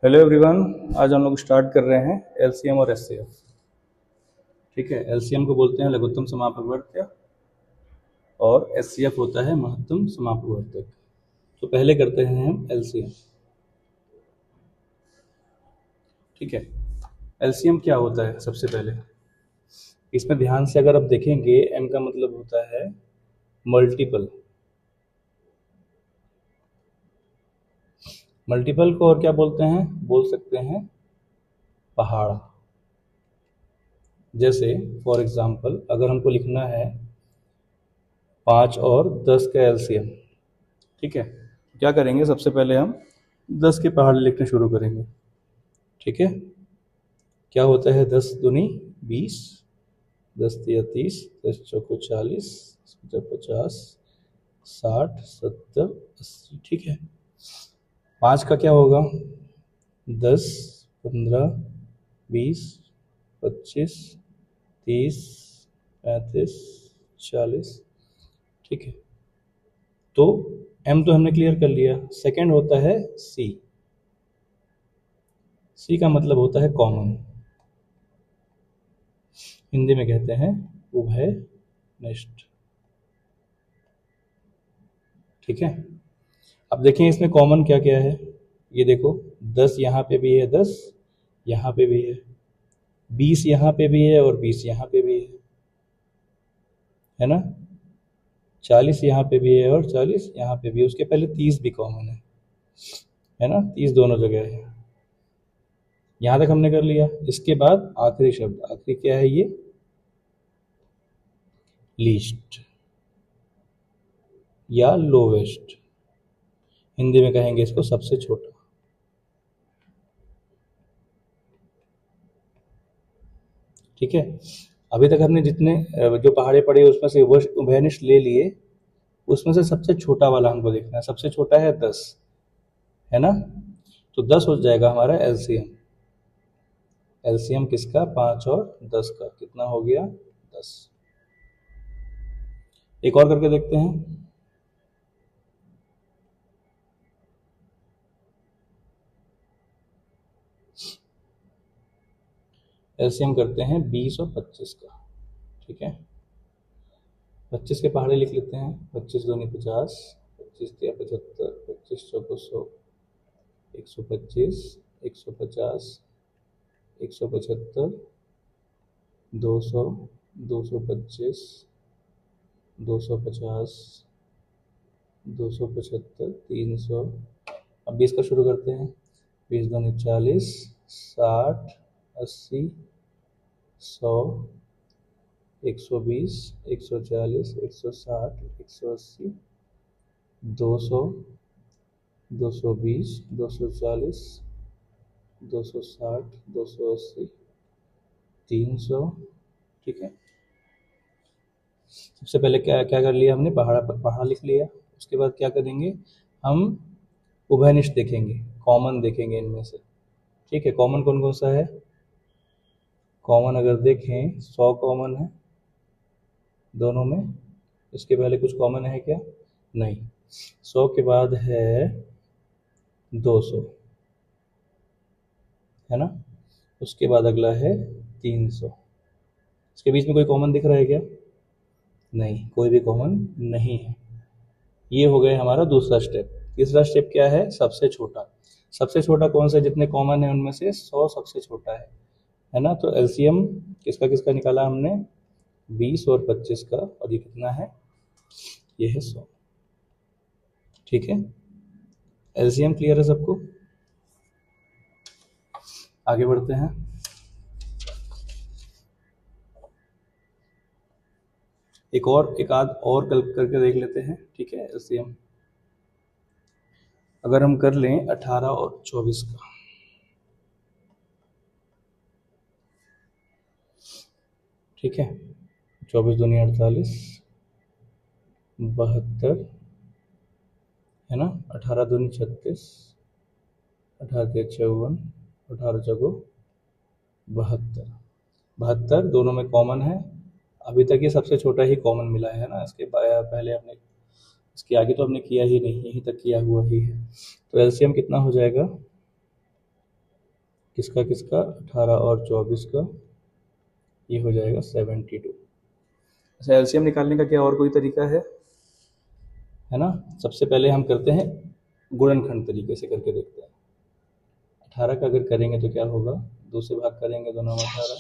Hello everyone. आज हम लोग स्टार्ट कर रहे हैं एलसीएम और एचसीएफ। ठीक है, एलसीएम को बोलते हैं लघुत्तम समापवर्त्य और एचसीएफ होता है महत्तम समापवर्तक। तो पहले करते हैं हम एलसीएम। ठीक है, एलसीएम क्या होता है? सबसे पहले इसमें ध्यान से अगर आप देखेंगे, एम का मतलब होता है मल्टीपल। मल्टीपल को और क्या बोलते हैं? बोल सकते हैं पहाड़ा। जैसे फॉर एग्जाम्पल अगर हमको लिखना है 5 और 10 का एलसीएम, ठीक है, क्या करेंगे? सबसे पहले हम 10 के पहाड़े लिखने शुरू करेंगे। ठीक है, क्या होता है? 10 दूनी 20, 10 तिया 30, 10 चौको 40, 50, 60, 70, 80। ठीक है, 5 का क्या होगा? 10, 15, 20, 25, 30, 35, 40। ठीक है, तो एम तो हमने क्लियर कर लिया। सेकंड होता है सी। सी का मतलब होता है कॉमन। हिंदी में कहते हैं उभयनिष्ठ। ठीक है, अब देखें इसमें कॉमन क्या क्या है। ये देखो, 10 यहाँ पे भी है, 10 यहाँ पे भी है, 20 यहाँ पे भी है और 20 यहाँ पे भी है ना? 40 यहाँ पे भी है और 40 यहाँ पे भी है। उसके पहले 30 भी कॉमन है ना? 30 दोनों जगह है। यहाँ तक हमने कर लिया। इसके बाद आखिरी शब्द, आखिरी क्या है? ये लीस्ट या लोवेस्ट। हिंदी में कहेंगे इसको सबसे छोटा। ठीक है, अभी तक हमने जितने जो पहाड़े पड़े उसमें से उभयनिष्ठ ले लिए, उसमें से सबसे छोटा वाला हमको देखना है। सबसे छोटा है 10, है ना? तो 10 हो जाएगा हमारा एलसीएम। एलसीएम किसका? 5 और 10 का। कितना हो गया? 10। एक और करके देखते हैं। एलसीएम करते हैं 20 और 25 का। ठीक है, 25 के पहाड़े लिख लेते हैं। 25 दूनी 50, 25 तिया 75, 25 चौको 100, 125, 150, 175, 200, 225, 250, 275, 300। अब 20 का शुरू करते हैं। 20 दूनी 40, 60, 80, 100, 120, 140, 160, 180, 200, 220, 240, 260, 280, 300। ठीक है, सबसे पहले क्या क्या कर लिया हमने? पहाड़ा पर पहाड़ा लिख लिया। उसके बाद क्या करेंगे? हम उभयनिष्ठ देखेंगे, कॉमन देखेंगे इनमें से। ठीक है, कॉमन कौन कौन सा है? कॉमन अगर देखें 100 कॉमन है दोनों में। इसके पहले कुछ कॉमन है क्या? नहीं। 100 के बाद है 200, है ना? उसके बाद अगला है 300। इसके बीच में कोई कॉमन दिख रहा है क्या? नहीं, कोई भी कॉमन नहीं है। ये हो गया हमारा दूसरा स्टेप। तीसरा स्टेप क्या है? सबसे छोटा। सबसे छोटा कौन सा? जितने कॉमन है उनमें से 100 सबसे छोटा है ना? तो एलसीएम किसका किसका निकाला हमने? 20 और 25 का, और ये कितना है? ये है 100। ठीक है, एलसीएम क्लियर है सबको? आगे बढ़ते हैं। एक आध और कल करके देख लेते हैं। ठीक है, एलसीएम अगर हम कर लें 18 और 24 का। ठीक है, 24 दूनी 48, 72, है ना? 18 दूनी 36, 18 तिया 54, 18 चौको 72। 72 दोनों में कॉमन है। अभी तक ये सबसे छोटा ही कॉमन मिला है ना? इसके पहले हमने, इसके आगे तो हमने किया ही नहीं, यहीं तक किया हुआ ही है। तो एलसीएम कितना हो जाएगा? किसका किसका 18 और 24 का, ये हो जाएगा 72। अच्छा, एलसीएम निकालने का क्या और कोई तरीका है ना? सबसे पहले हम करते हैं गुणनखंड तरीके से करके देखते हैं। 18 का अगर करेंगे तो क्या होगा, 2 से भाग करेंगे, 2 9 18,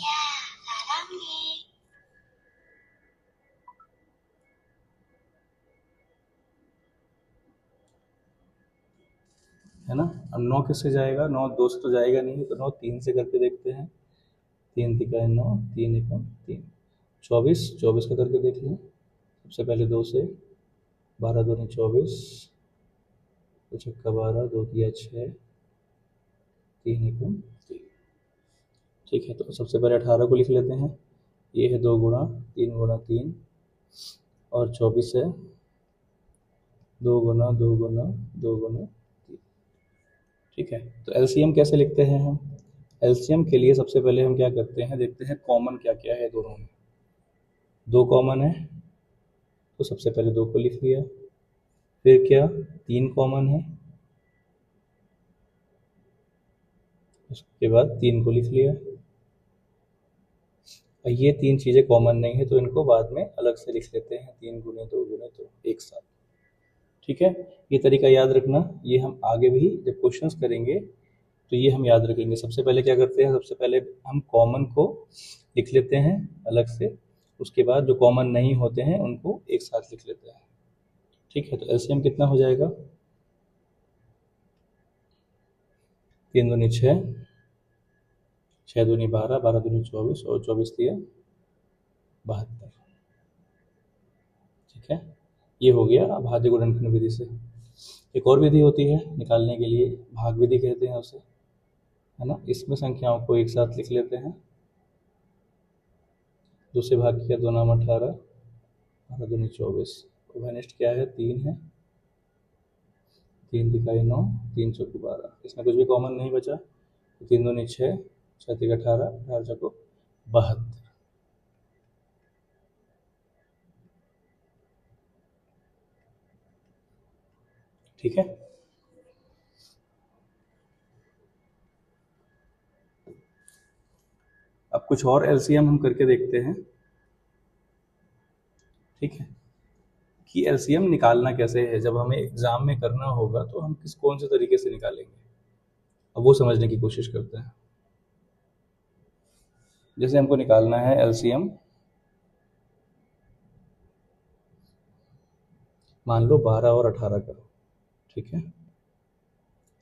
है ना? अब 9 किससे जाएगा, 9 2 से तो जाएगा नहीं, तो 9 3 से करके देखते हैं। 3 तिका 9, 3 एकम 3, 24, 24 का करके देख लें। सबसे पहले 2 से, 12 दूनी 24, 2 छक्का 12, 2 तिया 6, 3 एकम 3। ठीक है, तो सबसे पहले 18 को लिख लेते हैं। ये है 2 गुणा 3 गुणा 3, और 24 है 2 गुना 2 गुना 2 गुना 3। ठीक है, तो एलसीएम कैसे लिखते हैं हम? एलसीएम के लिए सबसे पहले हम क्या करते हैं, देखते हैं कॉमन क्या क्या है दोनों में। 2 कॉमन है, तो सबसे पहले 2 को लिख लिया। फिर क्या, 3 कॉमन है, उसके बाद 3 को लिख लिया। और ये 3 चीज़ें कॉमन नहीं है, तो इनको बाद में अलग से लिख लेते हैं, 3 गुने 2 गुने तो एक साथ। ठीक है, ये तरीका याद रखना, ये हम आगे भी जब क्वेश्चंस करेंगे तो ये हम याद रखेंगे। सबसे पहले क्या करते हैं, सबसे पहले हम कॉमन को लिख लेते हैं अलग से, उसके बाद जो कॉमन नहीं होते हैं उनको एक साथ लिख लेते हैं। ठीक है, तो एलसीएम कितना हो जाएगा, 3 दूनी 6, 6 दूनी 12, 12 दूनी 24, और 24 दिया 72। ठीक है, ये हो गया भाज्य गुणनखंड विधि से। एक और विधि होती है निकालने के लिए, भाग विधि कहते हैं उसे, है ना? इसमें संख्याओं को एक साथ लिख लेते हैं। 2 से भाग किया, 2 नाम 18, 12 दूनी 24, घनिष्ठ क्या है, 3 है, 3 दिखाई 9, 3 चौको 12, इसमें कुछ भी कॉमन नहीं बचा, तो 3 दूनी 6, 6 तिक 18, 18 चौको 72। ठीक है, अब कुछ और एलसीएम हम करके देखते हैं। ठीक है, कि एलसीएम निकालना कैसे है, जब हमें एग्जाम में करना होगा तो हम कौन से तरीके से निकालेंगे, अब वो समझने की कोशिश करते हैं। जैसे हमको निकालना है एलसीएम, मान लो 12 और 18 का। ठीक है,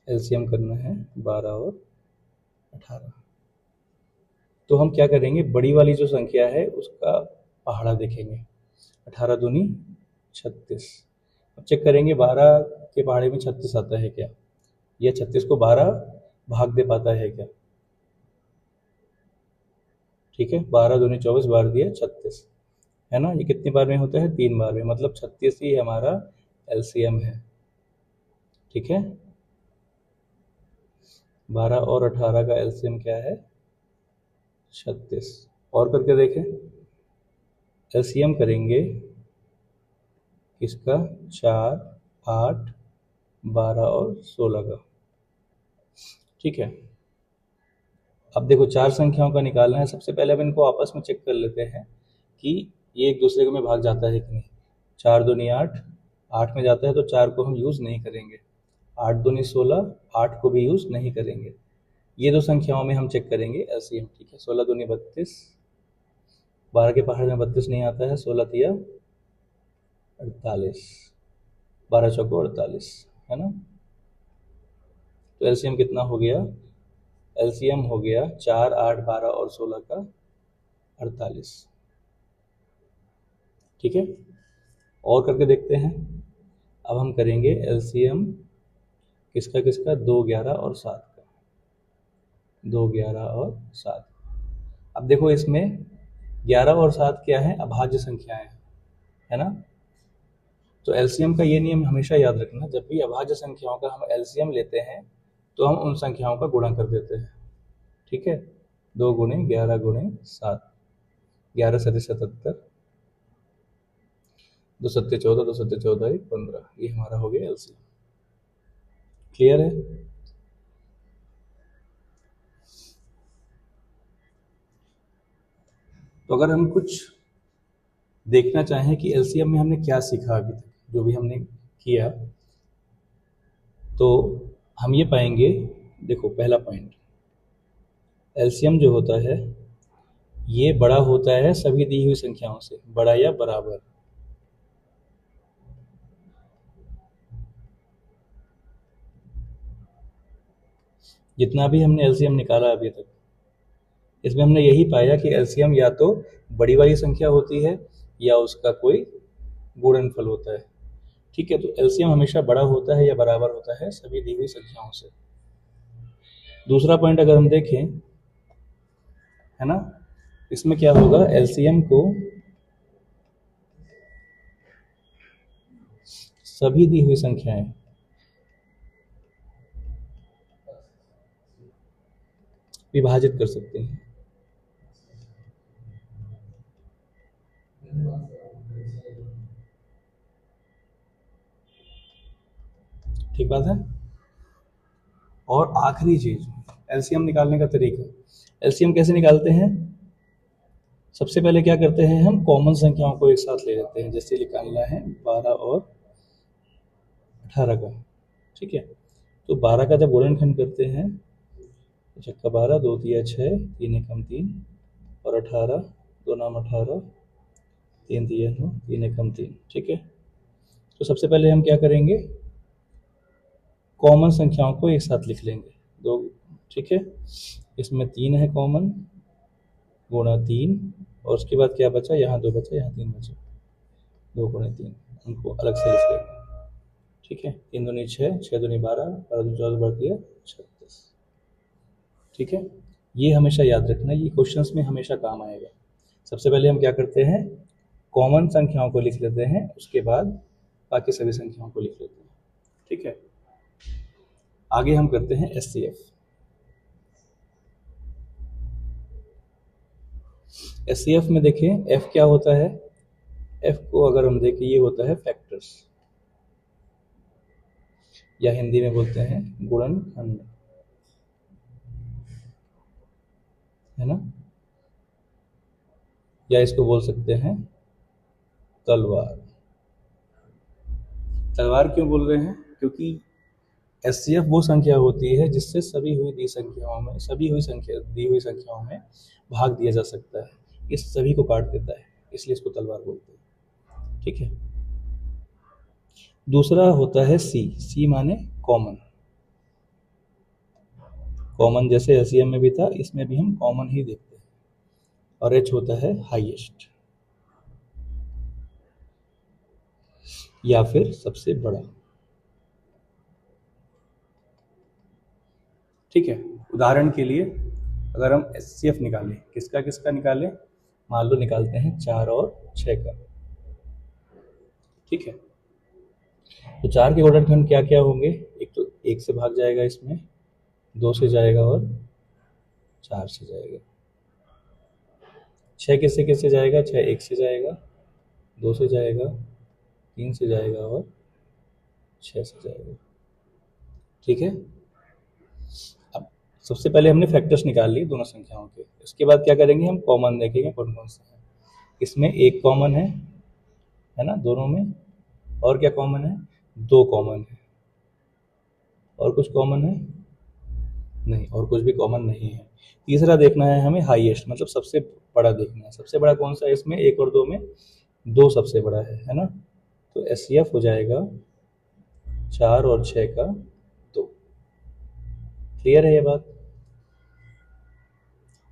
एलसीएम करना है 12 और 18, तो हम क्या करेंगे, बड़ी वाली जो संख्या है उसका पहाड़ा देखेंगे, 18 दूनी 36। अब चेक करेंगे 12 के पहाड़े में 36 आता है क्या, या 36 को 12 भाग दे पाता है क्या। ठीक है, 12 दूनी 24, 12 दिया 36, है ना? ये कितनी बार में होता है, 3 बार में, मतलब 36 ही हमारा एलसीएम है। ठीक है, 12 और 18 का एलसीएम क्या है, 36। और करके देखें, एलसीएम करेंगे किसका, 4, 8, 12 और 16 का। ठीक है, अब देखो 4 संख्याओं का निकालना है, सबसे पहले हम इनको आपस में चेक कर लेते हैं कि ये एक दूसरे में भाग जाता है कि नहीं। 4 दूनी 8, 8 में जाता है तो 4 को हम यूज़ नहीं करेंगे, 8 दूनी 16, 8 को भी यूज़ नहीं करेंगे। ये 2 संख्याओं में हम चेक करेंगे एलसीएम। ठीक है, 16 दूनी 32, 12 के पहाड़ में 32 नहीं आता है, 16 तिया 48, 12 चौको 48, है ना? तो एलसीएम कितना हो गया, एलसीएम हो गया 4, 8, 12 और 16 का 48। ठीक है, और करके देखते हैं। अब हम करेंगे एलसीएम किसका किसका, 2, 11 और 7 का, 2, 11 और 7। अब देखो इसमें 11 और 7 क्या है, अभाज्य संख्याएं हैं, है ना? तो एलसीएम का ये नियम हमेशा याद रखना, जब भी अभाज्य संख्याओं का हम एलसीएम लेते हैं तो हम उन संख्याओं का गुणा कर देते हैं। ठीक है, 2 गुणे 11 गुणे 7, 11 सत्ते 77, 2 सत्ते 14, 2 सत्ते 14, 15, ये हमारा हो गया एलसीएम। क्लियर है? तो अगर हम कुछ देखना चाहें कि एलसीएम में हमने क्या सीखा अभी तक, जो भी हमने किया, तो हम ये पाएंगे। देखो, पहला पॉइंट, एलसीएम जो होता है ये बड़ा होता है सभी दी हुई संख्याओं से, बड़ा या बराबर। जितना भी हमने एलसीएम निकाला अभी तक, इसमें हमने यही पाया कि एलसीएम या तो बड़ी वाली संख्या होती है या उसका कोई गुणनफल होता है। ठीक है, तो एलसीएम हमेशा बड़ा होता है या बराबर होता है सभी दी हुई संख्याओं से। दूसरा पॉइंट अगर हम देखें, है ना, इसमें क्या होगा, एलसीएम को सभी दी हुई संख्याएं विभाजित कर सकते हैं। ठीक बात है। और आखिरी चीज, एलसीएम निकालने का तरीका। एलसीएम कैसे निकालते हैं? सबसे पहले क्या करते हैं, हम कॉमन संख्याओं को एक साथ ले लेते हैं। जैसे निकालना है 12 और 18 का। ठीक है, तो 12 का जब गुणनखंड करते हैं तो छक्का 12, 2 तिया 6, 3 एकम 3, और 18, 2 नाम 18, 3 तिया 9, 3 एकम 3। ठीक है, तो सबसे पहले हम क्या करेंगे, कॉमन संख्याओं को एक साथ लिख लेंगे दो। ठीक है, इसमें 3 है कॉमन, गुणा 3, और उसके बाद क्या बचा, यहाँ 2 बचा, यहाँ 3 बचा, 2 गुणे 3, उनको अलग से लिख लेंगे। ठीक है, 3 दूनी 6, 6 दूनी 12, 12 दूनी 14 बढ़ती है 36। ठीक है, ये हमेशा याद रखना, ये क्वेश्चंस में हमेशा काम आएगा। सबसे पहले हम क्या करते हैं, कॉमन संख्याओं को लिख लेते हैं, उसके बाद बाकी सभी संख्याओं को लिख लेते हैं। ठीक है, आगे हम करते हैं एचसीएफ। एचसीएफ में देखें एफ क्या होता है। एफ को अगर हम देखें, ये होता है फैक्टर्स, या हिंदी में बोलते हैं गुणनखंड, है ना, या इसको बोल सकते हैं तलवार। तलवार क्यों बोल रहे हैं, क्योंकि एचसीएफ वो संख्या होती है जिससे सभी हुई दी हुई संख्याओं में भाग दिया जा सकता है। इस सभी को काट देता है, इसलिए इसको तलवार बोलते हैं। ठीक है, दूसरा होता है सी। सी माने कॉमन। कॉमन जैसे एलसीएम में भी था, इसमें भी हम कॉमन ही देखते हैं। और एच होता है हाईएस्ट, या फिर सबसे बड़ा। ठीक है, उदाहरण के लिए अगर हम एचसीएफ निकालें, किसका किसका निकालें, मान लो निकालते हैं 4 और 6 का। ठीक है, तो 4 के गुणनखंड क्या क्या होंगे, एक तो 1 से भाग जाएगा, इसमें 2 से जाएगा और 4 से जाएगा। 6 किससे किससे जाएगा, 6 1 से जाएगा, 2 से जाएगा, 3 से जाएगा और 6 से जाएगा। ठीक है, अब सबसे पहले हमने फैक्टर्स निकाल लिए दोनों संख्याओं के। इसके बाद क्या करेंगे, हम कॉमन देखेंगे कौन कौन से हैं। इसमें एक कॉमन है ना दोनों में, और क्या कॉमन है, 2 कॉमन है, और कुछ कॉमन है नहीं, और कुछ भी कॉमन नहीं है। तीसरा देखना है हमें हाईएस्ट, मतलब सबसे बड़ा देखना है। सबसे बड़ा कौन सा है इसमें, 1 और 2 में 2 सबसे बड़ा है ना, तो एचसीएफ हो जाएगा 4 और 6 का 2। क्लियर है ये बात।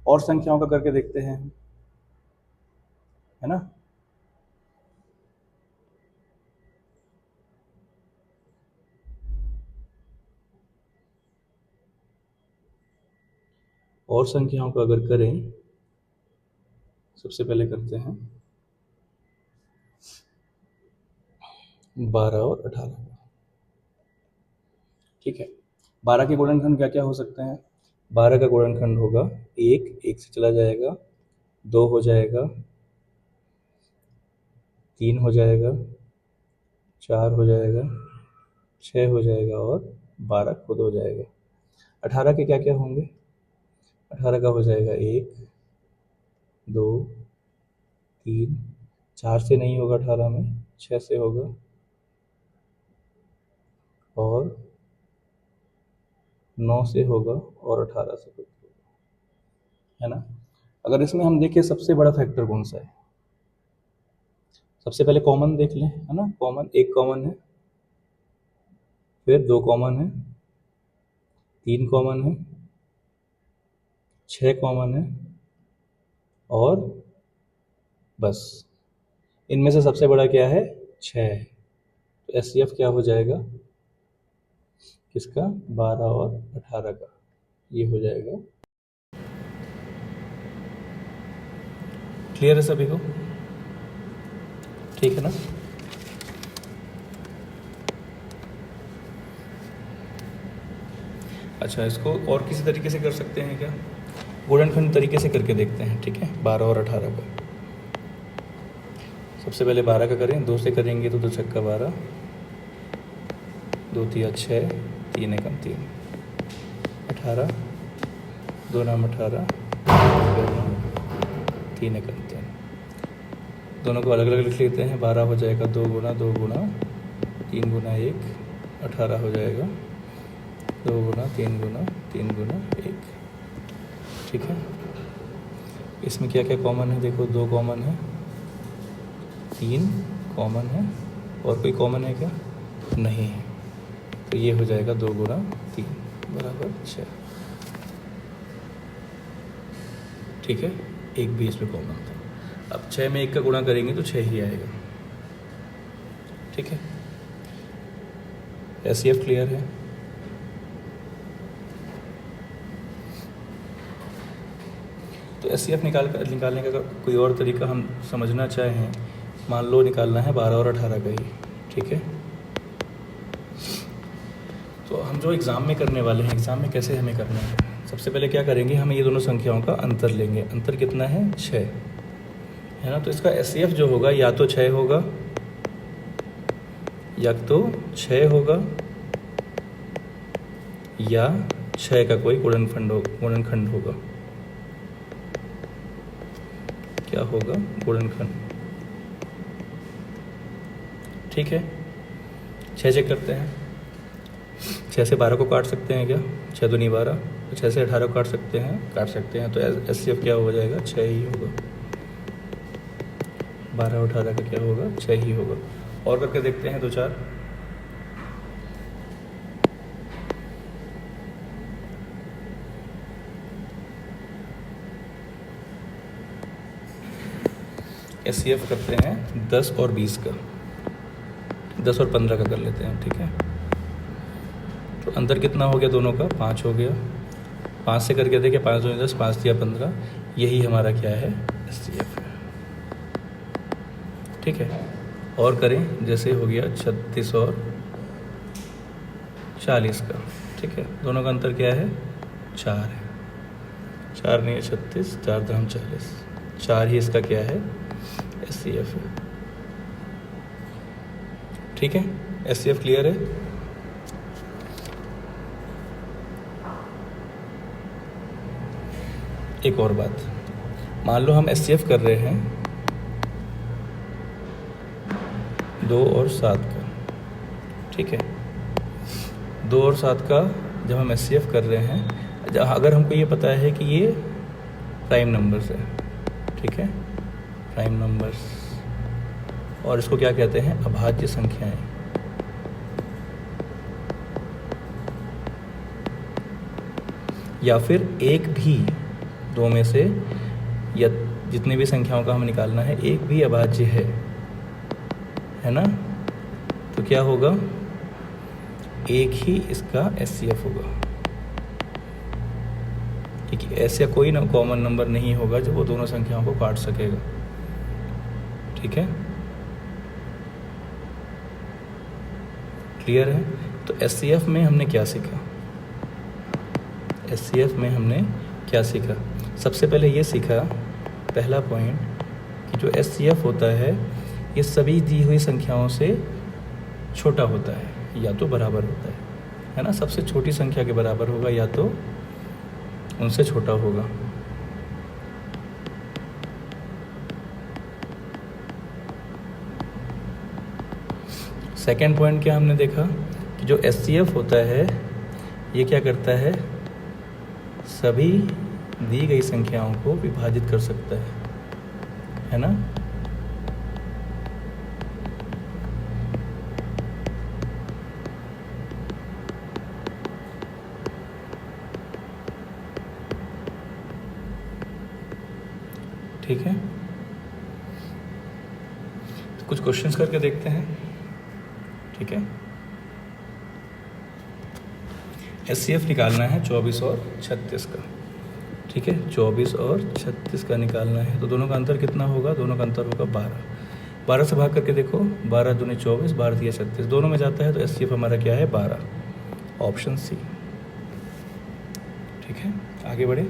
और संख्याओं का करके देखते हैं, है ना। और संख्याओं का अगर करें, सबसे पहले करते हैं 12 और 18 का। ठीक है, 12 के गुणनखंड क्या क्या हो सकते हैं। 12 का गुणनखंड होगा 1, 1 से चला जाएगा, 2 हो जाएगा, 3 हो जाएगा, 4 हो जाएगा, 6 हो जाएगा, और 12 खुद हो जाएगा। 18 के क्या क्या होंगे, 18 का हो जाएगा 1, 2, 3, 4 से नहीं होगा 18 में, 6 से होगा, और 9 से होगा, और 18 से होगा, है ना। अगर इसमें हम देखें सबसे बड़ा फैक्टर कौन सा है, सबसे पहले कॉमन देख लें, है ना। कॉमन, एक कॉमन है, फिर 2 कॉमन है, 3 कॉमन है, 6 कॉमन है, और बस इनमें से सबसे बड़ा क्या है, 6 है। तो एस क्या हो जाएगा किसका, 12 और 18 का, ये हो जाएगा। क्लियर है सभी को, ठीक है ना। अच्छा, इसको और किसी तरीके से कर सकते हैं क्या, गुणनखंड तरीके से करके देखते हैं, ठीक है। 12 और 18 का सबसे पहले 12 का करें, 2 से करेंगे तो 2 छक्का 12, 2 तिया 6, 3 एकम 3, 18, 2 नाम 18, 3 एकम 3। दोनों को अलग अलग लिख लेते हैं। 12 हो जाएगा 2 गुना 2 गुना 3 गुना 1, 18 हो जाएगा 2 गुना 3 गुना 3 गुना 1, ठीक है। इसमें क्या क्या कॉमन है, देखो 2 कॉमन है, 3 कॉमन है, और कोई कॉमन है क्या, नहीं है। तो ये हो जाएगा 2 गुना 3 बराबर 6, ठीक है। एक भी इसमें कॉमन था। अब 6 में 1 का गुणा करेंगे तो 6 ही आएगा, ठीक है। एस क्लियर है। तो एस निकालने का अगर कोई और तरीका हम समझना चाहें, मान लो निकालना है 12 और 18 का ही, ठीक है। तो हम जो एग्ज़ाम में करने वाले हैं, एग्ज़ाम में कैसे हमें करना है, सबसे पहले क्या करेंगे, हम ये दोनों संख्याओं का अंतर लेंगे। अंतर कितना है, 6, है ना। तो इसका एस जो होगा या तो 6 होगा, या तो 6 होगा, या 6 का कोई गुणनखंड होगा। क्या होगा, गुणनखंड, ठीक है। 6 चेक करते हैं। 6 से 12 को काट सकते हैं क्या, 6 दूनी 12, तो 6 से 18 को काट सकते हैं, तो एस क्या हो जाएगा, 6 ही होगा। 12 और 18 का क्या होगा, 6 ही होगा। और करके देखते हैं 2 4। एस करते हैं 10 और 20 का, 10 और 15 का कर लेते हैं, ठीक है। तो अंतर कितना हो गया दोनों का, 5 हो गया। 5 से करके देखें, 5 2 10, 5 दिया 15, यही हमारा क्या है, एस है, ठीक है। और करें, जैसे हो गया 36 और 40 का, ठीक है। दोनों का अंतर क्या है, 4 है। 4 नहीं है 36, 4 दाम 40, 4 ही इसका क्या है, एस है, ठीक है। एस क्लियर है। एक और बात, मान लो हम एस कर रहे हैं 2 और 7 का, ठीक है। 2 और 7 का जब हम एस कर रहे हैं, अगर हमको ये पता है कि ये प्राइम नंबर्स है, ठीक है, प्राइम नंबर्स, और इसको क्या कहते हैं, अभाज्य संख्याएं। या फिर एक भी, 2 में से या जितनी भी संख्याओं का हमें निकालना है, एक भी अभाज्य है ना। तो क्या होगा, एक ही इसका एस होगा, क्योंकि ऐसा कोई ना कॉमन नंबर नहीं होगा जो वो दोनों संख्याओं को काट सकेगा, ठीक है। क्लियर है। तो एस में हमने क्या सीखा, एस में हमने क्या सीखा, सबसे पहले ये सीखा, पहला पॉइंट, कि जो एस होता है ये सभी दी हुई संख्याओं से छोटा होता है या तो बराबर होता है ना। सबसे छोटी संख्या के बराबर होगा या तो उनसे छोटा होगा। सेकेंड पॉइंट क्या हमने देखा कि जो HCF होता है ये क्या करता है, सभी दी गई संख्याओं को विभाजित कर सकता है ना। ठीक है, तो कुछ क्वेश्चंस करके देखते हैं। ठीक है, HCF निकालना है 24 और 36 का। ठीक है, 24 और 36 का निकालना है, तो दोनों का अंतर कितना होगा, दोनों का अंतर होगा 12। 12 से भाग करके देखो, 12 दूनी 24, 12 तिया 36, दोनों में जाता है, तो HCF हमारा क्या है 12, ऑप्शन सी। ठीक है, आगे बढ़े।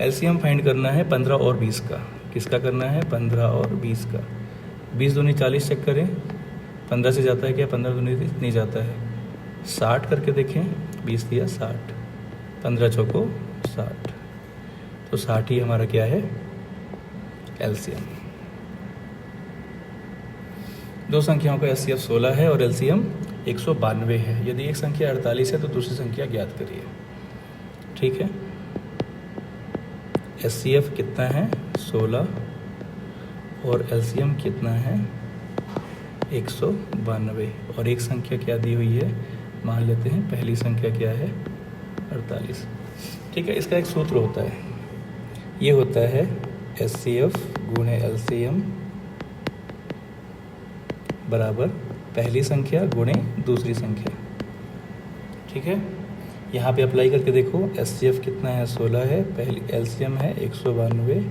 LCM फाइंड करना है 15 और 20 का। किसका करना है, 15 और 20 का। 20 दूनी 40 चेक करें, 15 से जाता है क्या, 15 दूनी नहीं जाता है। 60 करके देखें, 20 दिया 60, 15 चौको 60, तो 60 ही हमारा क्या है LCM। दो संख्याओं का HCF 16 है और LCM 192 है। यदि एक संख्या 48 है तो दूसरी संख्या ज्ञात करिए। ठीक है, HCF कितना है 16 और LCM कितना है 192, और एक संख्या क्या दी हुई है, मान लेते हैं पहली संख्या क्या है 48। ठीक है, इसका एक सूत्र होता है, ये होता है HCF गुणे LCM बराबर पहली संख्या गुणे दूसरी संख्या। ठीक है, यहाँ पे अप्लाई करके देखो, HCF कितना है 16 है, पहली LCM है 192,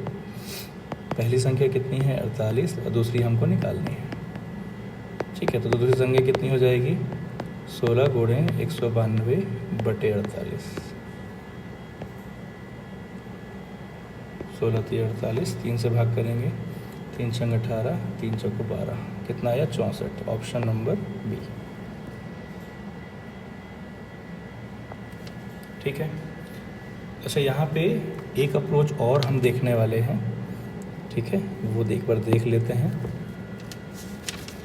पहली संख्या कितनी है 48 और दूसरी हमको निकालनी है। ठीक है, तो दूसरी संख्या कितनी हो जाएगी 16 गुणे 192 बटे 48, 16 3 48, 3 से भाग करेंगे, 3 छंग 18, 3 चौको 12, कितना आया 64, ऑप्शन नंबर बी। ठीक है, अच्छा यहाँ पे एक अप्रोच और हम देखने वाले हैं। ठीक है, वो एक बार देख लेते हैं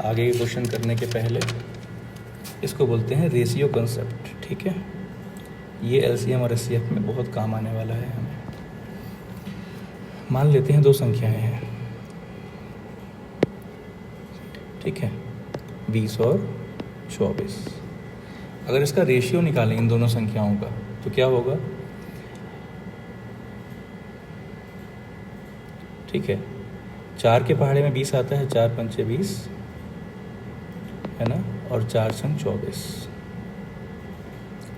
आगे के क्वेश्चन करने के पहले। इसको बोलते हैं रेशियो कंसेप्ट। ठीक है, ये LCM और HCF में बहुत काम आने वाला है हमें। मान लेते हैं दो संख्याएं हैं। ठीक है, 20 और 24। अगर इसका रेशियो निकालें इन दोनों संख्याओं का तो क्या होगा। ठीक है, 4 के पहाड़े में 20 आता है, 4 पंचे 20 है ना, और 4 संग 24।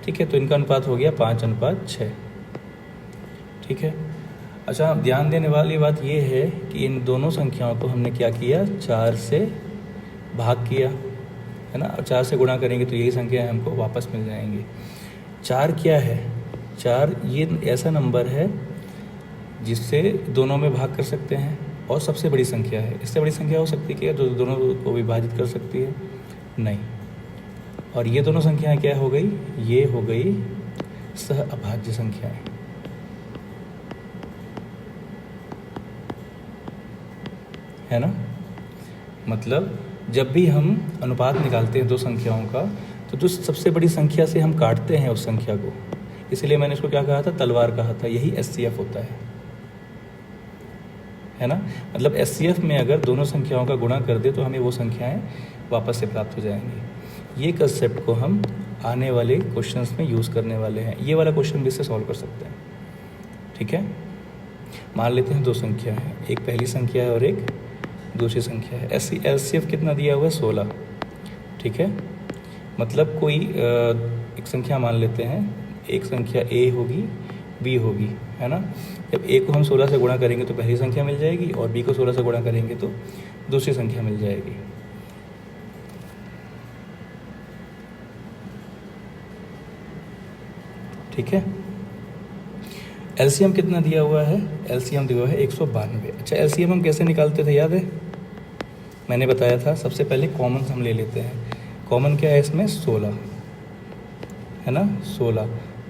ठीक है, तो इनका अनुपात हो गया 5:6। ठीक है, अच्छा ध्यान देने वाली बात ये है कि इन दोनों संख्याओं को हमने क्या किया, 4 से भाग किया है ना, और 4 से गुणा करेंगे तो यही संख्या हमको वापस मिल जाएंगी। 4 क्या है, 4 ये ऐसा नंबर है जिससे दोनों में भाग कर सकते हैं और सबसे बड़ी संख्या है। इससे बड़ी संख्या हो सकती है क्या जो दोनों को विभाजित कर सकती है, नहीं। और ये दोनों संख्याएं क्या हो गई, ये हो गई सह अभाज्य संख्याएं, है ना। मतलब जब भी हम अनुपात निकालते हैं दो संख्याओं का तो जो सबसे बड़ी संख्या से हम काटते हैं उस संख्या को, इसलिए मैंने इसको क्या कहा था, तलवार कहा था, यही HCF होता है ना। मतलब HCF में अगर दोनों संख्याओं का गुणा कर दे तो हमें वो संख्याएं वापस से प्राप्त हो जाएंगी। ये कंसेप्ट को हम आने वाले क्वेश्चंस में यूज़ करने वाले हैं। ये वाला क्वेश्चन भी इससे सॉल्व कर सकते हैं। ठीक है, मान लेते हैं दो संख्या है, एक पहली संख्या है और एक दूसरी संख्या है। LCF कितना दिया हुआ है 16। ठीक है, मतलब कोई एक संख्या मान लेते हैं, एक संख्या A होगी B होगी, है ना। जब A को हम 16 से गुणा करेंगे तो पहली संख्या मिल जाएगी और B को 16 से गुणा करेंगे तो दूसरी संख्या मिल जाएगी। ठीक है, LCM कितना दिया हुआ है, LCM दिया हुआ है 192। अच्छा LCM हम कैसे निकालते थे याद है, मैंने बताया था सबसे पहले कॉमन हम ले लेते हैं। कॉमन क्या है इसमें 16 है ना, 16,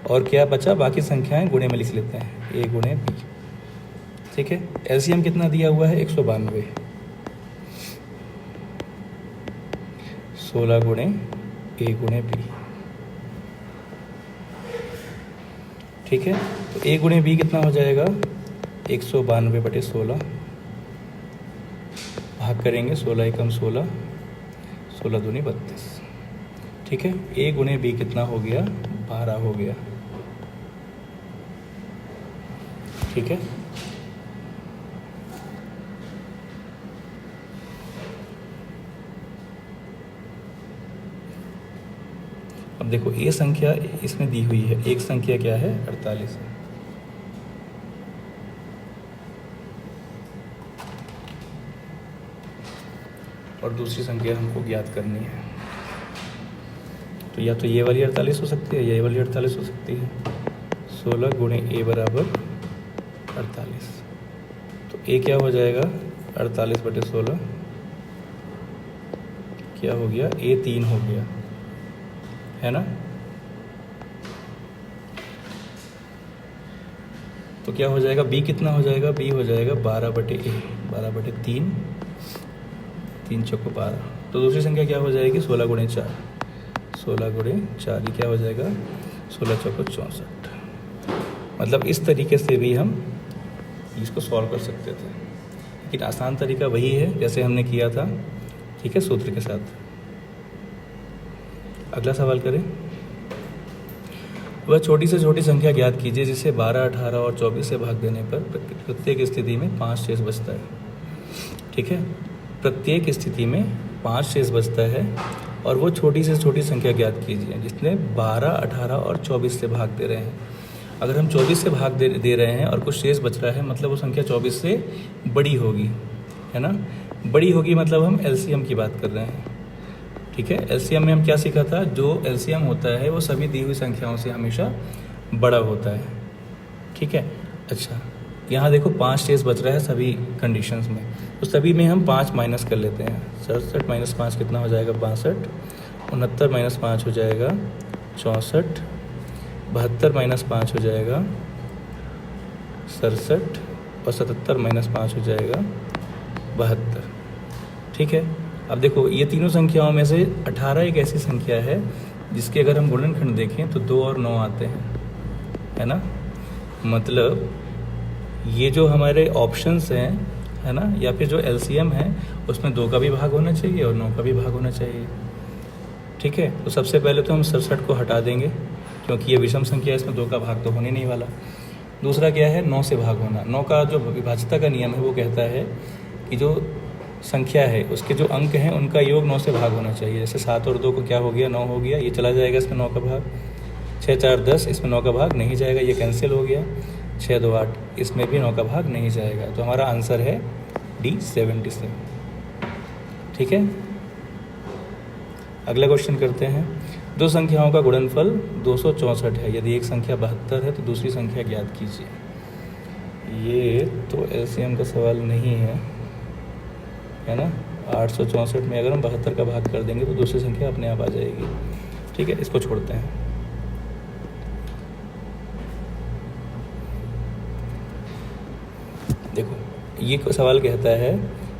और क्या बचा, बाकी संख्याएं गुणे में लिख लेते हैं, A गुणे B। ठीक है, LCM कितना दिया हुआ है 192। 16 गुणे A गुणे B। ठीक है, तो A गुणे B कितना हो जाएगा, 192/16 भाग करेंगे 16 एकम 16, 16 दूनी 32। ठीक है, A गुणे B कितना हो गया, 12 हो गया। ठीक है, अब देखो ये संख्या इसमें दी हुई है, एक संख्या क्या है, 48 है। और दूसरी संख्या हमको ज्ञात करनी है, तो या तो ये वाली 48 हो सकती है या ये वाली 48 हो सकती है। 16 गुणे A बराबर 48, तो A क्या हो जाएगा, 48/16 क्या हो गया, A 3 हो गया, है ना। तो क्या हो जाएगा, B कितना हो जाएगा, B हो जाएगा 12/A, 12/3, 3 चौको 12। तो दूसरी संख्या क्या हो जाएगी, 16 गुणे 4, 16 गुणे 4, ये क्या हो जाएगा, 16 चौको 64। मतलब इस तरीके से भी हम इसको सॉल्व कर सकते थे, लेकिन आसान तरीका वही है जैसे हमने किया था। ठीक है, सूत्र के साथ। अगला सवाल करें, वह छोटी से छोटी संख्या ज्ञात कीजिए जिसे 12, 18 और 24 से भाग देने पर प्रत्येक स्थिति में 5 शेष बचता है। ठीक है, प्रत्येक स्थिति में 5 शेष बचता है, और वो छोटी से छोटी संख्या ज्ञात कीजिए जिसने 12, 18 और 24 से भाग दे रहे हैं। अगर हम 24 से भाग दे रहे हैं और कुछ शेष बच रहा है, मतलब वो संख्या 24 से बड़ी होगी, है ना। बड़ी होगी मतलब हम एलसीएम की बात कर रहे हैं। ठीक है, एलसीएम में हम क्या सीखा था, जो एलसीएम होता है वो सभी दी हुई संख्याओं से हमेशा बड़ा होता है। ठीक है, अच्छा यहाँ देखो 5 शेष बच रहा है सभी कंडीशंस में, तो सभी में हम 5 माइनस कर लेते हैं। 67 - 5 कितना हो जाएगा, 62। 69 - 5 हो जाएगा 64। 72 - 5 हो जाएगा 67, और 77 - 5 हो जाएगा 72। ठीक है, अब देखो ये तीनों संख्याओं में से 18 एक ऐसी संख्या है जिसके अगर हम गुणनखंड देखें तो 2 और 9 आते हैं, है ना। मतलब ये जो हमारे ऑप्शंस हैं, है ना, या फिर जो एलसीएम है उसमें 2 का भी भाग होना चाहिए और 9 का भी भाग होना चाहिए। ठीक है, तो सबसे पहले तो हम 67 को हटा देंगे क्योंकि ये विषम संख्या है, इसमें 2 का भाग तो होने नहीं वाला। दूसरा क्या है, 9 से भाग होना। 9 का जो विभाज्यता का नियम है वो कहता है कि जो संख्या है उसके जो अंक हैं उनका योग 9 से भाग होना चाहिए। जैसे 7 और 2 को क्या हो गया, 9 हो गया, ये चला जाएगा इसमें 9 का भाग। 6, 4, 10, इसमें 9 का भाग नहीं जाएगा, ये कैंसिल हो गया। 6, 2, 8, इसमें भी 9 का भाग नहीं जाएगा। तो हमारा आंसर है D 77। ठीक है, अगला क्वेश्चन करते हैं। दो संख्याओं का गुणनफल 264 है, यदि एक संख्या 72 है तो दूसरी संख्या ज्ञात कीजिए। ये तो एलसीएम का सवाल नहीं है ना। 864 में अगर हम 72 का भाग कर देंगे तो दूसरी संख्या अपने आप आ जाएगी। ठीक है, इसको छोड़ते हैं। देखो ये सवाल कहता है,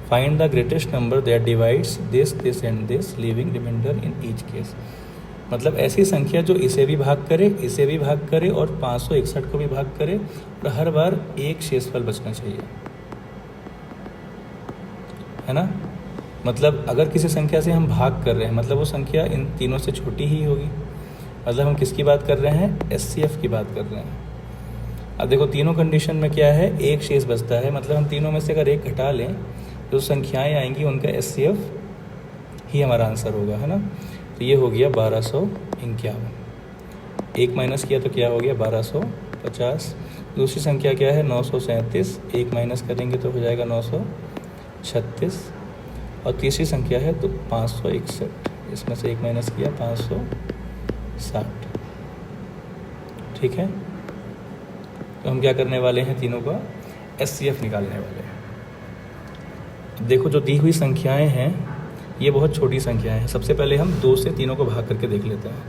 find the greatest number that divides this and this, leaving remainder in each case. मतलब ऐसी संख्या जो इसे भी भाग करे, इसे भी भाग करे और 561 को भी भाग करे, और हर बार एक शेषफल बचना चाहिए, है ना। मतलब अगर किसी संख्या से हम भाग कर रहे हैं मतलब वो संख्या इन तीनों से छोटी ही होगी। मतलब हम किसकी बात कर रहे हैं, एचसीएफ की बात कर रहे हैं। अब देखो तीनों कंडीशन में क्या है, एक शेष बचता है, मतलब हम तीनों में से अगर एक घटा लें जो संख्याएं आएंगी उनका एचसीएफ ही हमारा आंसर होगा, है ना। तो ये हो गया 1251। एक माइनस किया तो क्या हो गया 1250। दूसरी संख्या क्या है 937, एक माइनस करेंगे तो हो जाएगा 936। और तीसरी संख्या है तो 561, इसमें से एक माइनस किया 560। ठीक है, तो हम क्या करने वाले हैं, तीनों का एचसीएफ निकालने वाले हैं। देखो जो दी हुई संख्याएं हैं ये बहुत छोटी संख्याएं हैं। सबसे पहले हम 2 से तीनों को भाग करके देख लेते हैं।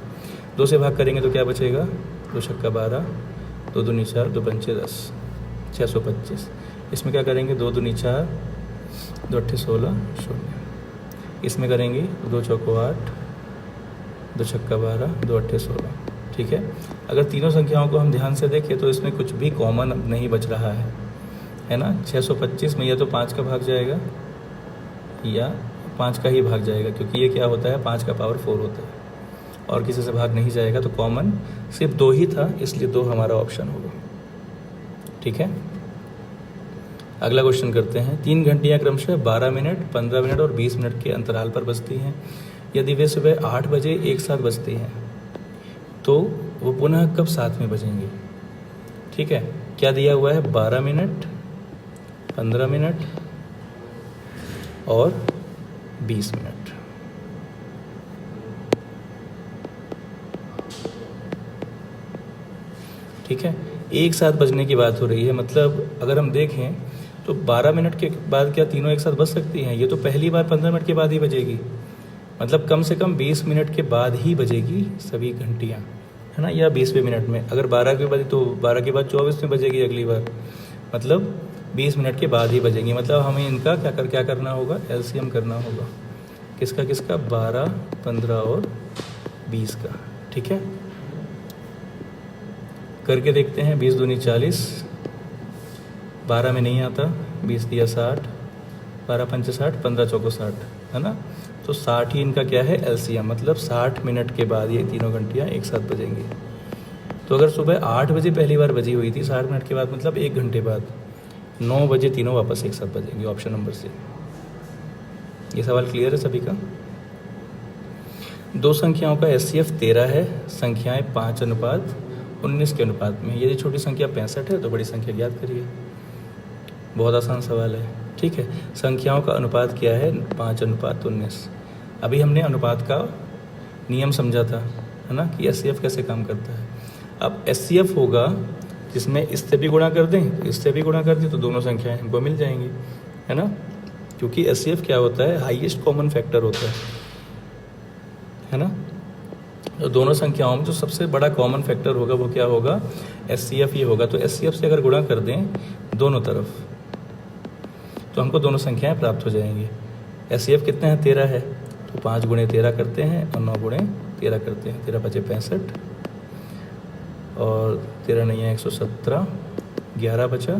2 से भाग करेंगे तो क्या बचेगा, 2 छक्का 12, 2 दूनी 4, 2 पंचे 10, 625। इसमें क्या करेंगे 2 दूनी 4, 2 अट्ठे 16, 0। इसमें करेंगे 2 चौको 8, 2 छक्का 12, 2 अट्ठे 16, ठीक है। अगर तीनों संख्याओं को हम ध्यान से देखें तो इसमें कुछ भी कॉमन नहीं बच रहा है ना। 625 में या तो 5 का भाग जाएगा या 5 का ही भाग जाएगा, क्योंकि ये क्या होता है 5 का पावर 4 होता है और किसी से भाग नहीं जाएगा, तो कॉमन सिर्फ 2 ही था, इसलिए 2 हमारा ऑप्शन होगा, ठीक है। अगला क्वेश्चन करते हैं। 3 घंटियाँ क्रमशः 12 मिनट, 15 मिनट और 20 मिनट के अंतराल पर बजती हैं। यदि वे सुबह 8 बजे एक साथ बजती हैं तो वो पुनः कब साथ में बजेंगी, ठीक है। क्या दिया हुआ है, 12 मिनट, 15 मिनट और 20 मिनट। ठीक है, एक साथ बजने की बात हो रही है, मतलब अगर हम देखें तो 12 मिनट के बाद क्या तीनों एक साथ बज सकती हैं? ये तो पहली बार 15 मिनट के बाद ही बजेगी, मतलब कम से कम 20 मिनट के बाद ही बजेगी सभी घंटियाँ, है ना, या 20वें मिनट में। अगर 12 के बाद तो 12 के बाद 24 में बजेगी अगली बार, मतलब 20 मिनट के बाद ही बजेगी। मतलब हमें इनका क्या करना होगा, एलसीएम करना होगा। किसका किसका, 12, 15 और 20 का, ठीक है। करके देखते हैं। 20 दूनी 40, 12 में नहीं आता, 20 दिया 60, 12 पंचे 60, 15 चौको 60, है ना। तो 60 ही इनका क्या है, एलसीएम, मतलब 60 मिनट के बाद ये तीनों घंटियाँ एक साथ बजेंगी। तो अगर सुबह 8 बजे पहली बार बजी हुई थी, 60 मिनट के बाद मतलब 1 घंटे बाद 9 बजे तीनों वापस एक साथ बजेंगी, ऑप्शन नंबर सी। ये सवाल क्लियर है सभी का। 2 संख्याओं का एचसीएफ 13 है, संख्याएं 5:19 के अनुपात में। यदि छोटी संख्या 65 है तो बड़ी संख्या ज्ञात करिए। बहुत आसान सवाल है, ठीक है। संख्याओं का अनुपात क्या है, 5:19। अभी हमने अनुपात का नियम समझा था, है ना, कि एचसीएफ कैसे काम करता है। अब एचसीएफ होगा जिसमें इससे भी गुणा कर दें, इससे भी गुणा कर दें, तो दोनों संख्याएं हमको मिल जाएंगी, है ना। क्योंकि एचसीएफ क्या होता है, हाईएस्ट कॉमन फैक्टर होता है ना। तो दोनों संख्याओं में जो सबसे बड़ा कॉमन फैक्टर होगा वो क्या होगा, एचसीएफ ही होगा। तो एचसीएफ से अगर गुणा कर दें दोनों तरफ तो हमको दोनों संख्याएं प्राप्त हो जाएंगी। एचसीएफ कितने हैं, 13 है, तो 5 गुणे 13 करते हैं और 9 गुणे 13 करते हैं। 13 बचे 65 और 13 नहीं है 117, 11 बचा,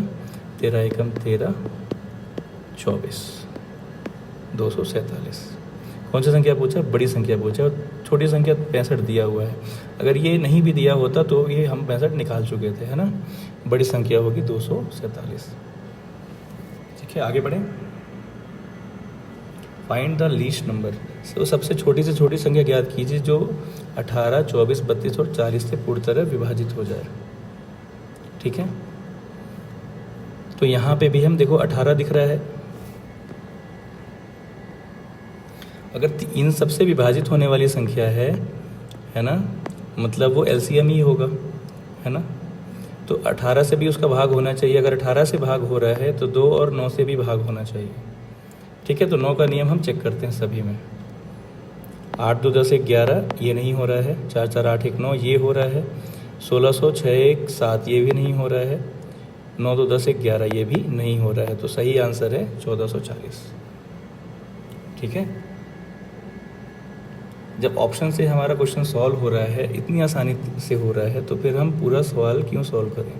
13 एकम 13, 24, 247। कौन सी संख्या पूछा, बड़ी संख्या पूछा, और छोटी संख्या 65 दिया हुआ है। अगर ये नहीं भी दिया होता तो ये हम 65 निकाल चुके थे, है ना। बड़ी संख्या होगी 247, ठीक है। आगे बढ़ें। Find the least number. तो सबसे छोटी से छोटी संख्या ज्ञात कीजिए जो 18, 24, 32 और 40 से पूर्ण तरह विभाजित हो जाए, ठीक है। तो यहाँ पे भी हम देखो 18 दिख रहा है। अगर इन सबसे विभाजित होने वाली संख्या है ना, मतलब वो एलसीएम ही होगा, है ना। तो 18 से भी उसका भाग होना चाहिए। अगर 18 से भाग हो रहा है तो 2 और 9 से भी भाग होना चाहिए, ठीक है। तो 9 का नियम हम चेक करते हैं सभी में। 8 2 10 1 11, ये नहीं हो रहा है। 4 4 8 1 9, ये हो रहा है। 1600 6 1 7, ये भी नहीं हो रहा है। 9 2 10 1 11, ये भी नहीं हो रहा है। तो सही आंसर है 1440, ठीक है। जब ऑप्शन से हमारा क्वेश्चन सॉल्व हो रहा है, इतनी आसानी से हो रहा है, तो फिर हम पूरा सवाल क्यों सॉल्व करें।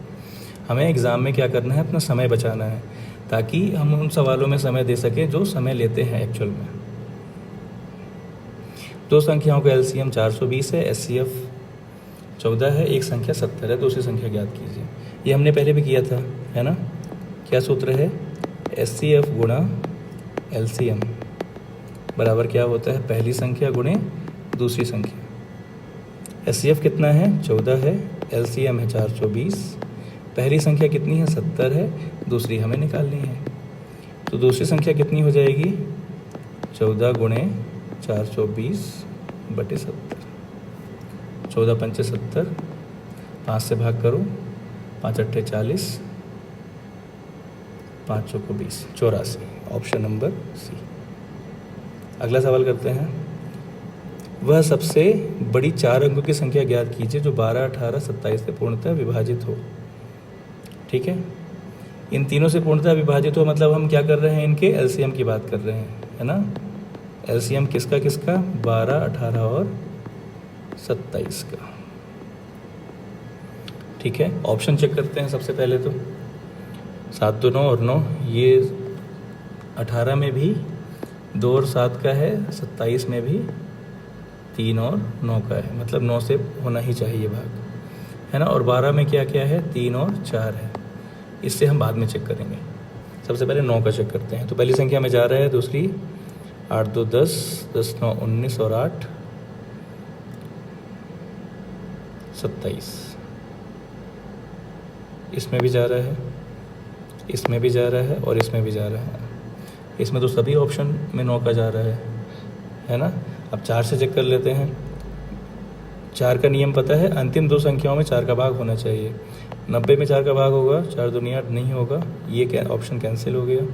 हमें एग्ज़ाम में क्या करना है, अपना समय बचाना है, ताकि हम उन सवालों में समय दे सकें जो समय लेते हैं एक्चुअल में। 2 संख्याओं का एलसीएम 420 है, एचसीएफ 14 है, एक संख्या 70 है, दूसरी संख्या ज्ञात कीजिए। ये हमने पहले भी किया था, है ना। क्या सूत्र है, एचसीएफ गुणा एलसीएम बराबर क्या होता है, पहली संख्या गुणे दूसरी संख्या। एचसीएफ कितना है, 14 है, एलसीएम है 420, पहली संख्या कितनी है, 70 है, दूसरी हमें निकालनी है। तो दूसरी संख्या कितनी हो जाएगी, 14 गुणे 420 बटे 70। 14 पंचे 70, 5 से भाग करो, 5 अट्ठे 40, 5 चौको 20, 84, ऑप्शन नंबर सी। अगला सवाल करते हैं। वह सबसे बड़ी 4 अंकों की संख्या ज्ञात कीजिए जो 12, 18, 27 से पूर्णतः विभाजित हो, ठीक है। इन तीनों से पूर्णतः विभाजित हो मतलब हम क्या कर रहे हैं, इनके एलसीएम की बात कर रहे हैं, है ना। एलसीएम किसका किसका, 12, 18 और 27 का। ठीक है, ऑप्शन चेक करते हैं सबसे पहले तो। 7 2 9 और 9, ये 18 में भी 2 और 7 का है, 27 में भी 3 और 9 का है, मतलब 9 से होना ही चाहिए भाग, है ना। और 12 में क्या क्या है, 3 और 4 है। इससे हम बाद में चेक करेंगे, सबसे पहले 9 का चेक करते हैं। तो पहली संख्या में जा रहा है, दूसरी 8 2 10, 10 9 19 और 8 27। इसमें भी जा रहा है, इसमें भी जा रहा है और इसमें भी जा रहा है। इसमें तो सभी ऑप्शन में 9 का जा रहा है ना। अब 4 से चेक कर लेते हैं। 4 का नियम पता है, अंतिम 2 संख्याओं में 4 का भाग होना चाहिए। 90 में 4 का भाग होगा, 4 दूनी 8 नहीं होगा, ये क्या ऑप्शन कैंसिल हो गया।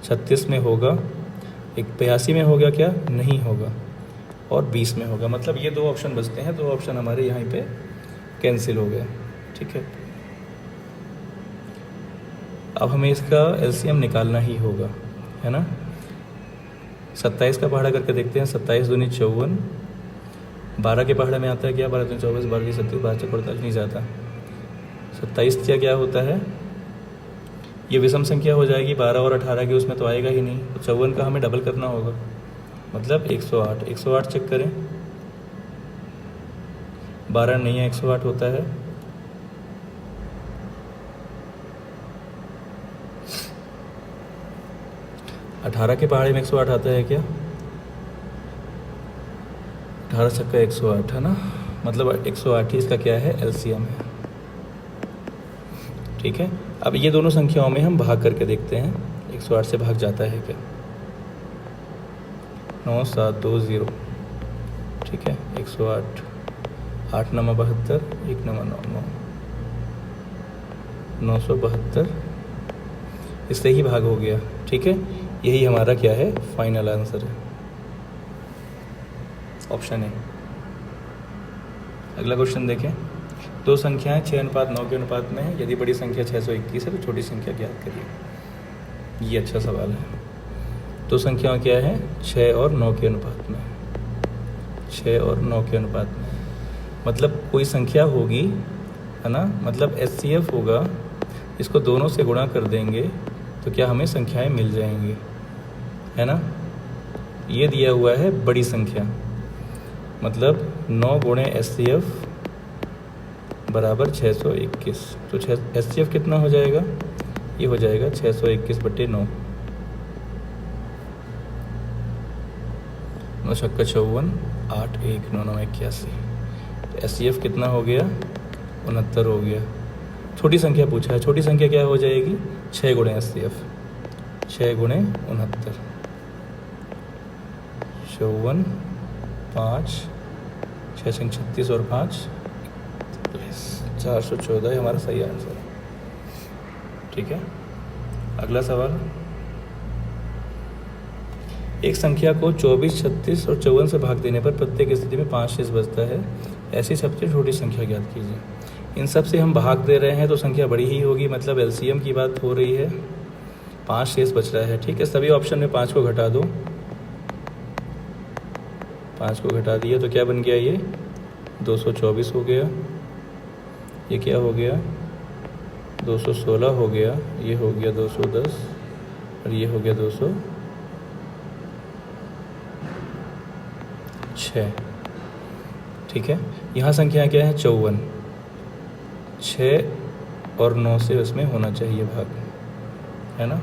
36 में होगा, 82 में हो गया क्या, नहीं होगा, और 20 में होगा, मतलब ये 2 ऑप्शन बचते हैं। 2 ऑप्शन हमारे यहाँ पे कैंसिल हो गया। ठीक है, अब हमें इसका एलसीएम निकालना ही होगा, है ना। 27 का पहाड़ा करके देखते हैं। 27 दूनी 54, 12 के पहाड़े में आता है क्या, 12 दूनी 24, 12 37, 12 से 48 नहीं जाता। 27 क्या होता है, ये विषम संख्या हो जाएगी। 12 और 18 की उसमें तो आएगा ही नहीं, तो 54 का हमें डबल करना होगा, मतलब 108। 108 चेक करें, 12 नहीं है, 108 होता है। अठारह के पहाड़े में 108 आता है क्या, 18 छक्का 108, है ना, मतलब 108 ही इसका क्या है, एलसीएम है। ठीक है, अब ये दोनों संख्याओं में हम भाग करके देखते हैं 108 से भाग जाता है क्या। 9 7 2 0, ठीक है, 108, 8 9 72, 1 9 9 9, 972, इससे ही भाग हो गया। ठीक है, यही हमारा क्या है, फाइनल आंसर है, ऑप्शन है। अगला क्वेश्चन देखें। 2 संख्याएं 6:9 के अनुपात में है, यदि बड़ी संख्या 621 है तो छोटी संख्या ज्ञात करिए। ये अच्छा सवाल है। 2 संख्याएं क्या है, 6 और 9 के अनुपात में, 6 और 9 के अनुपात में, मतलब कोई संख्या होगी, है ना, मतलब एचसीएफ होगा, इसको दोनों से गुणा कर देंगे तो क्या हमें संख्याएं मिल जाएंगी, है ना। ये दिया हुआ है बड़ी संख्या, मतलब 9 गुणे एचसीएफ बराबर 621, तो एचसीएफ कितना हो जाएगा, ये हो जाएगा 621/9, 9 छक्का 54, 8 1 9 9 81, तो एचसीएफ कितना हो गया, 69 हो गया। छोटी संख्या पूछा है, छोटी संख्या क्या हो जाएगी, 6 गुणे एचसीएफ, 6 गुणे 69, 54, 5, 6 36 और 5 414 है हमारा सही आंसर। ठीक है, अगला सवाल। एक संख्या को 24, 36 और 54 से भाग देने पर प्रत्येक स्थिति में 5 शेष बचता है, ऐसी सबसे छोटी संख्या ज्ञात कीजिए। इन सब से हम भाग दे रहे हैं तो संख्या बड़ी ही होगी, मतलब एलसीएम की बात हो रही है। 5 शेष बच रहा है। ठीक है, सभी ऑप्शन में 5 को घटा दो, 5 को घटा दिया तो क्या बन गया, ये 224 हो गया, ये क्या हो गया, 216 हो गया, ये हो गया 210 और ये हो गया 206। ठीक है, यहाँ संख्या क्या है, 54, 6 और 9 से उसमें होना चाहिए भाग, है ना।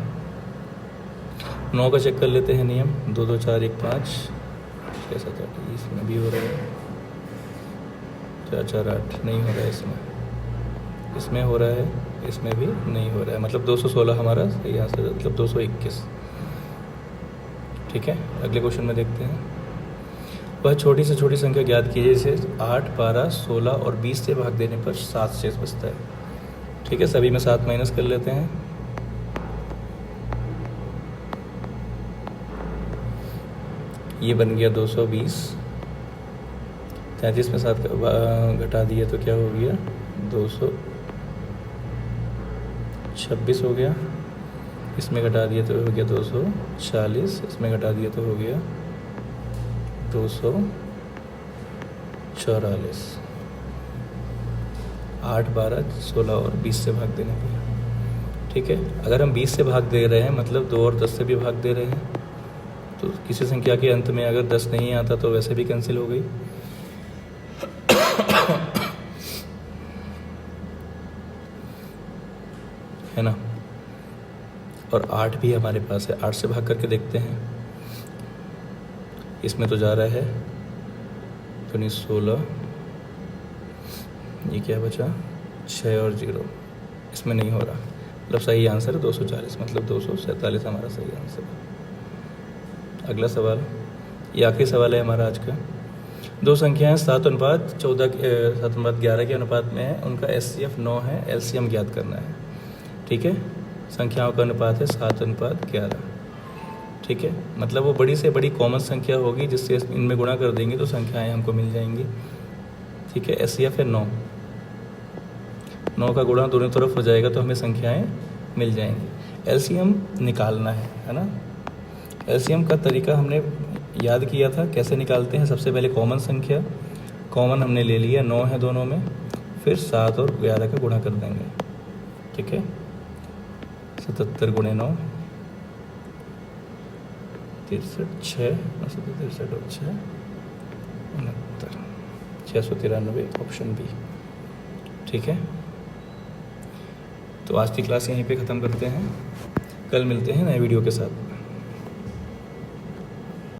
9 का चेक कर लेते हैं नियम, 2 2 4 1 5 6 7 8, इसमें भी हो रहा है, 4 4 8 नहीं हो रहा है, इसमें हो रहा है, इसमें भी नहीं हो रहा है, मतलब 216 हमारा सही आंसर, मतलब 221। ठीक है, अगले क्वेश्चन में देखते हैं। वह छोटी से छोटी संख्या ज्ञात कीजिए जिसे 8 12 16 और 20 से भाग देने पर 7 शेष बचता है। ठीक है, सभी में 7 माइनस कर लेते हैं। ये बन गया 220, 33 में 7 घटा दिए तो क्या हो गया, 226 हो गया, इसमें घटा दिए तो हो गया 240, इसमें घटा दिए तो हो गया 244, 8, 12, 16 और 20 से भाग देने पर, ठीक है। अगर हम 20 से भाग दे रहे हैं मतलब 2 और 10 से भी भाग दे रहे हैं, तो किसी संख्या के अंत में अगर 10 नहीं आता तो वैसे भी कैंसिल हो गई। है ना। और 8 भी हमारे पास है, 8 से भाग करके देखते हैं। इसमें तो जा रहा है 16, ये क्या बचा 6 और 0, इसमें नहीं हो रहा, मतलब सही आंसर है 240, मतलब 247 हमारा सही आंसर है। अगला सवाल, ये आखिरी सवाल है हमारा आज का। दो संख्याएं 7:11 के अनुपात में है, उनका SCF 9 है, LCM ज्ञात करना है, ठीक है। संख्याओं का अनुपात है 7:11, ठीक है। मतलब वो बड़ी से बड़ी कॉमन संख्या होगी जिससे इनमें गुणा कर देंगे तो संख्याएं हमको मिल जाएंगी, ठीक है। SCF है 9, 9 का गुणा दोनों तरफ हो जाएगा तो हमें संख्याएं मिल जाएंगी। LCM निकालना है ना। LCM का तरीका हमने याद किया था, कैसे निकालते हैं। सबसे पहले कॉमन संख्या, कॉमन हमने ले लिया, 9 है दोनों में, फिर 7 और 11 का गुणा कर देंगे, ठीक है। 77 × 9 63, 6 63 और 6 69, 693, ऑप्शन बी, ठीक है। तो आज की क्लास यहीं पे ख़त्म करते हैं, कल मिलते हैं नए वीडियो के साथ।